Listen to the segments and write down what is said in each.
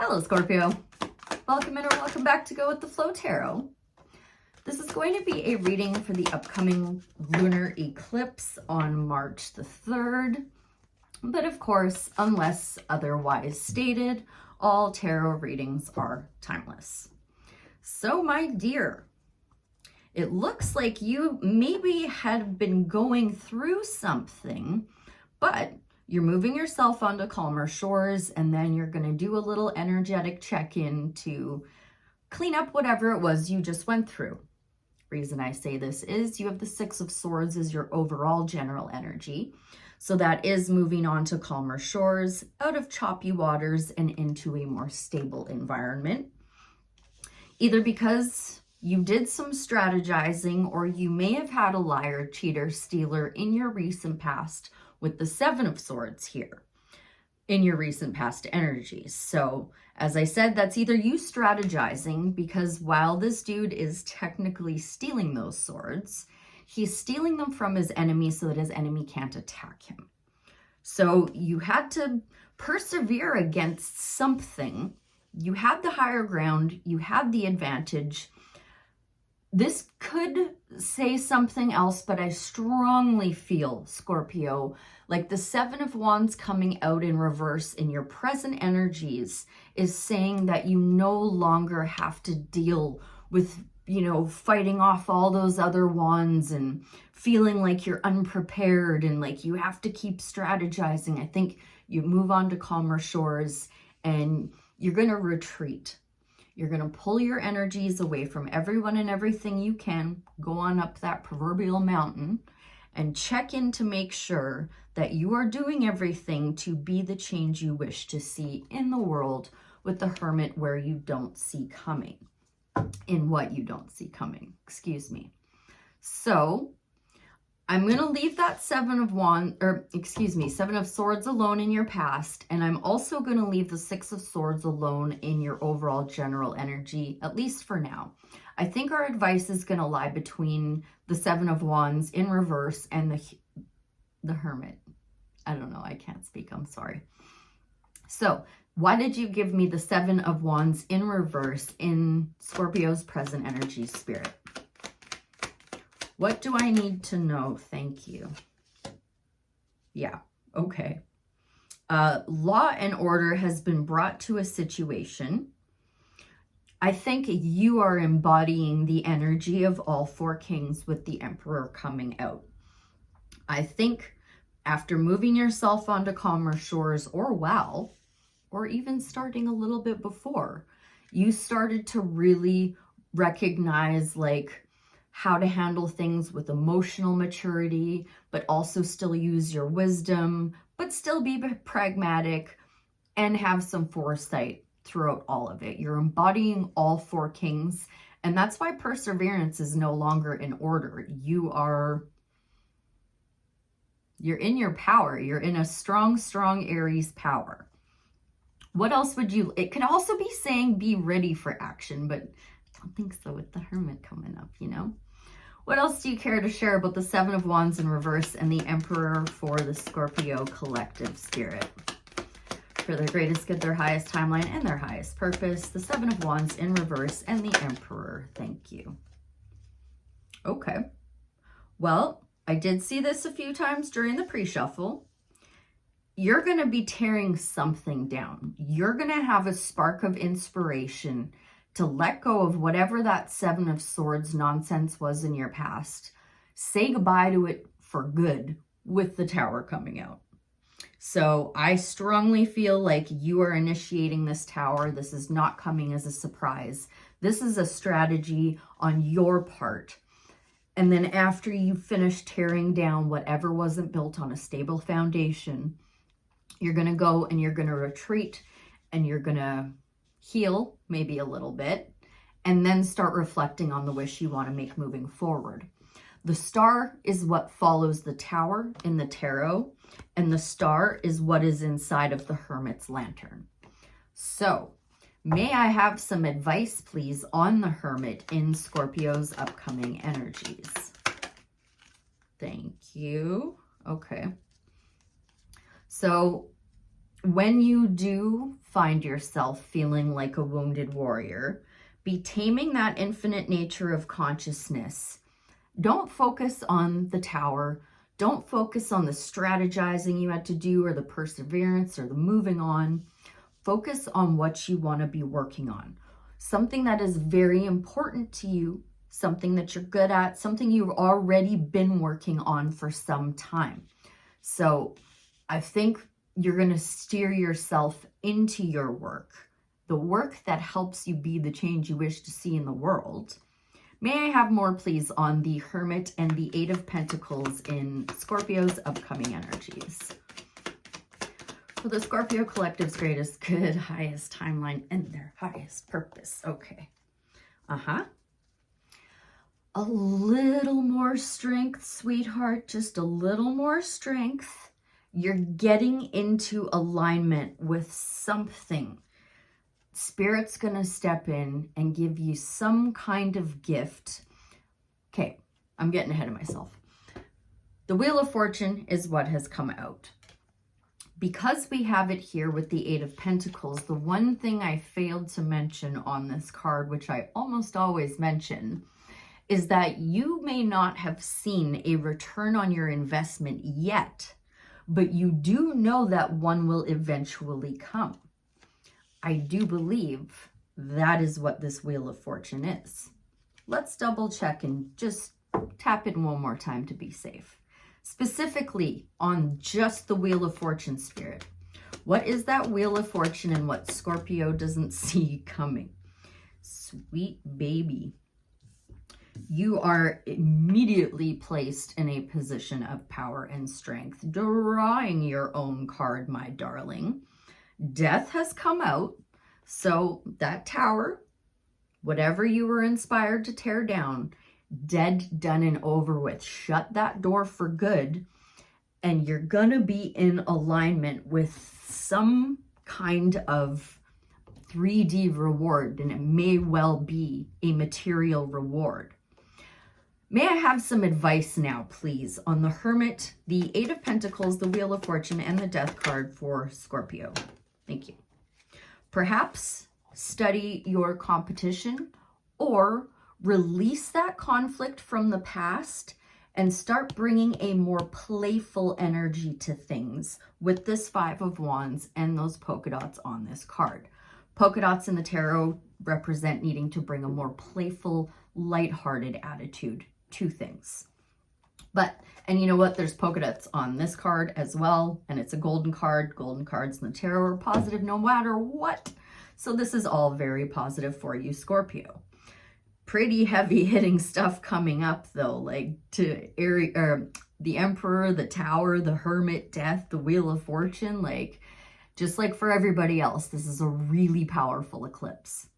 Hello, Scorpio. Welcome in or welcome back to Go with the Flow Tarot. This is going to be a reading for the upcoming lunar eclipse on March the 3rd. But of course, unless otherwise stated, all tarot readings are timeless. So, my dear, it looks like you maybe had been going through something, but you're moving yourself onto calmer shores, and then you're going to do a little energetic check-in to clean up whatever it was you just went through. Reason I say this is you have the Six of Swords as your overall general energy. So that is moving on to calmer shores, out of choppy waters, and into a more stable environment. Either because you did some strategizing, or you may have had a liar, cheater, stealer in your recent past, with the Seven of Swords here in your recent past energies. So as I said, that's either you strategizing, because while this dude is technically stealing those swords, he's stealing them from his enemy so that his enemy can't attack him. So you had to persevere against something. You had the higher ground, you had the advantage. This could say something else, but I strongly feel, Scorpio, like the Seven of Wands coming out in reverse in your present energies is saying that you no longer have to deal with, fighting off all those other wands and feeling like you're unprepared and like you have to keep strategizing. I think you move on to calmer shores and you're going to retreat. You're going to pull your energies away from everyone and everything you can, go on up that proverbial mountain, and check in to make sure that you are doing everything to be the change you wish to see in the world with the Hermit where you don't see coming. In what you don't see coming, excuse me. So I'm going to leave that Seven of Swords alone in your past, and I'm also going to leave the Six of Swords alone in your overall general energy, at least for now. I think our advice is going to lie between the Seven of Wands in reverse and the Hermit. I don't know, I can't speak, I'm sorry. So, why did you give me the Seven of Wands in reverse in Scorpio's present energy spirit? What do I need to know? Thank you. Yeah, okay. Law and order has been brought to a situation. I think you are embodying the energy of all four kings with the Emperor coming out. I think after moving yourself onto calmer shores, or even starting a little bit before, you started to really recognize how to handle things with emotional maturity, but also still use your wisdom, but still be pragmatic and have some foresight throughout all of it. You're embodying all four kings, and that's why perseverance is no longer in order. You're in your power. You're in a strong Aries power. What else it could also be saying be ready for action, but I don't think so with the Hermit coming up, What else do you care to share about the Seven of Wands in reverse and the Emperor for the Scorpio collective spirit? For their greatest good, their highest timeline, and their highest purpose, the Seven of Wands in reverse and the Emperor. Thank you. Okay. Well, I did see this a few times during the pre-shuffle. You're going to be tearing something down. You're going to have a spark of inspiration to let go of whatever that Seven of Swords nonsense was in your past. Say goodbye to it for good with the Tower coming out. So I strongly feel like you are initiating this Tower. This is not coming as a surprise. This is a strategy on your part. And then after you finish tearing down whatever wasn't built on a stable foundation, you're going to go and you're going to retreat and you're going to heal maybe a little bit and then start reflecting on the wish you want to make moving forward. The star is what follows the Tower in the tarot, and the star is what is inside of the Hermit's lantern. So, may I have some advice, please, on the Hermit in Scorpio's upcoming energies? Thank you. Okay. So when you do find yourself feeling like a wounded warrior, be taming that infinite nature of consciousness. Don't focus on the tower. Don't focus on the strategizing you had to do or the perseverance or the moving on. Focus on what you want to be working on. Something that is very important to you, something that you're good at, something you've already been working on for some time. So I think you're going to steer yourself into your work, the work that helps you be the change you wish to see in the world. May I have more, please, on the Hermit and the Eight of Pentacles in Scorpio's upcoming energies? For the Scorpio collective's greatest good, highest timeline, and their highest purpose. Okay. A little more strength, sweetheart. Just a little more strength. You're getting into alignment with something. Spirit's going to step in and give you some kind of gift. Okay, I'm getting ahead of myself. The Wheel of Fortune is what has come out. Because we have it here with the Eight of Pentacles, the one thing I failed to mention on this card, which I almost always mention, is that you may not have seen a return on your investment yet, but you do know that one will eventually come. I do believe that is what this Wheel of Fortune is. Let's double check and just tap it one more time to be safe. Specifically on just the Wheel of Fortune, Spirit. What is that Wheel of Fortune and what Scorpio doesn't see coming? Sweet baby. You are immediately placed in a position of power and strength, drawing your own card, my darling. Death has come out, so that tower, whatever you were inspired to tear down, dead, done, and over with. Shut that door for good, and you're gonna be in alignment with some kind of 3D reward, and it may well be a material reward. May I have some advice now, please, on the Hermit, the Eight of Pentacles, the Wheel of Fortune, and the Death card for Scorpio? Thank you. Perhaps study your competition or release that conflict from the past and start bringing a more playful energy to things with this Five of Wands and those polka dots on this card. Polka dots in the tarot represent needing to bring a more playful, lighthearted attitude to things. And you know what? There's polka dots on this card as well, and it's a golden card. Golden cards in the tarot are positive no matter what. So this is all very positive for you, Scorpio. Pretty heavy hitting stuff coming up though, like to the Emperor, the Tower, the Hermit, Death, the Wheel of Fortune. Like, just like for everybody else, this is a really powerful eclipse.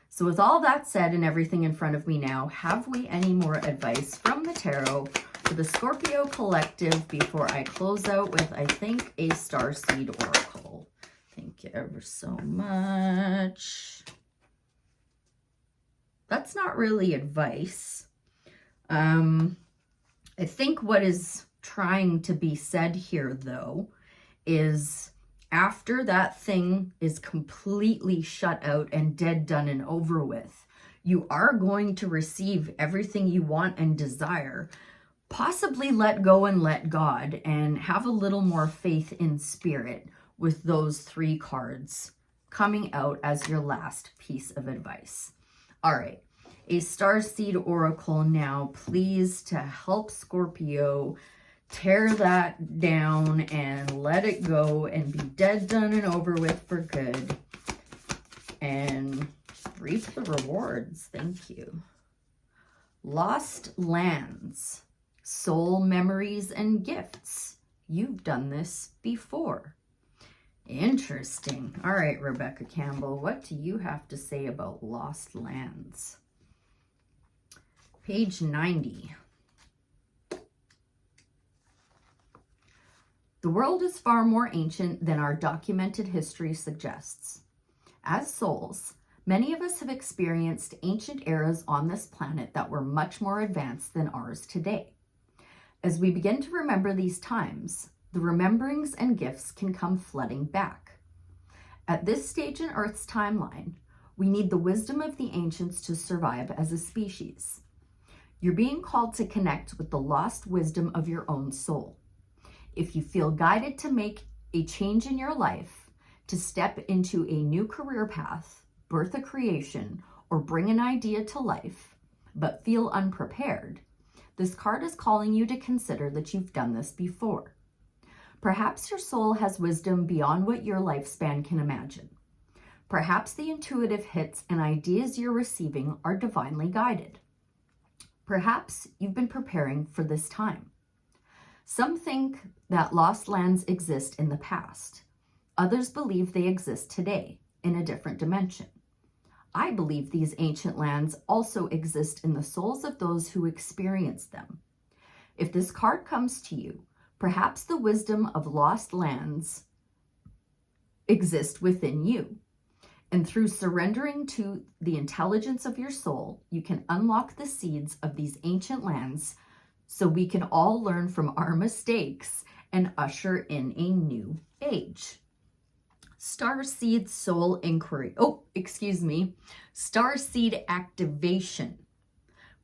So with all that said and everything in front of me now, have we any more advice from the tarot for the Scorpio collective before I close out with, I think, a Starseed Oracle? Thank you ever so much. That's not really advice. I think what is trying to be said here, though, is after that thing is completely shut out and dead, done, and over with, you are going to receive everything you want and desire. Possibly let go and let God, and have a little more faith in spirit with those three cards coming out as your last piece of advice. All right, a Starseed Oracle now, please, to help Scorpio tear that down and let it go and be dead, done, and over with for good. And reap the rewards. Thank you. Lost lands, soul memories, and gifts. You've done this before. Interesting. All right, Rebecca Campbell, what do you have to say about lost lands? Page 90. The world is far more ancient than our documented history suggests. As souls, many of us have experienced ancient eras on this planet that were much more advanced than ours today. As we begin to remember these times, the rememberings and gifts can come flooding back. At this stage in Earth's timeline, we need the wisdom of the ancients to survive as a species. You're being called to connect with the lost wisdom of your own soul. If you feel guided to make a change in your life, to step into a new career path, birth a creation, or bring an idea to life, but feel unprepared, this card is calling you to consider that you've done this before. Perhaps your soul has wisdom beyond what your lifespan can imagine. Perhaps the intuitive hits and ideas you're receiving are divinely guided. Perhaps you've been preparing for this time. Some think that lost lands exist in the past. Others believe they exist today in a different dimension. I believe these ancient lands also exist in the souls of those who experience them. If this card comes to you, perhaps the wisdom of lost lands exists within you. And through surrendering to the intelligence of your soul, you can unlock the seeds of these ancient lands so we can all learn from our mistakes and usher in a new age. Starseed Soul Inquiry. Starseed Activation.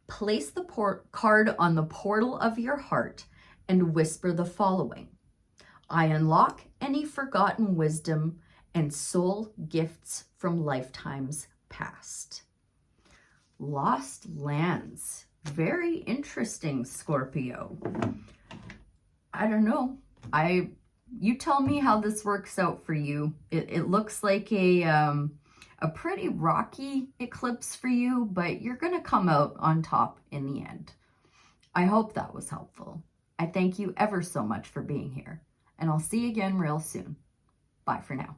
Place the card on the portal of your heart and whisper the following. I unlock any forgotten wisdom and soul gifts from lifetimes past. Lost lands. Very interesting, Scorpio. I don't know. You tell me how this works out for you. It looks like a pretty rocky eclipse for you, but you're going to come out on top in the end. I hope that was helpful. I thank you ever so much for being here, and I'll see you again real soon. Bye for now.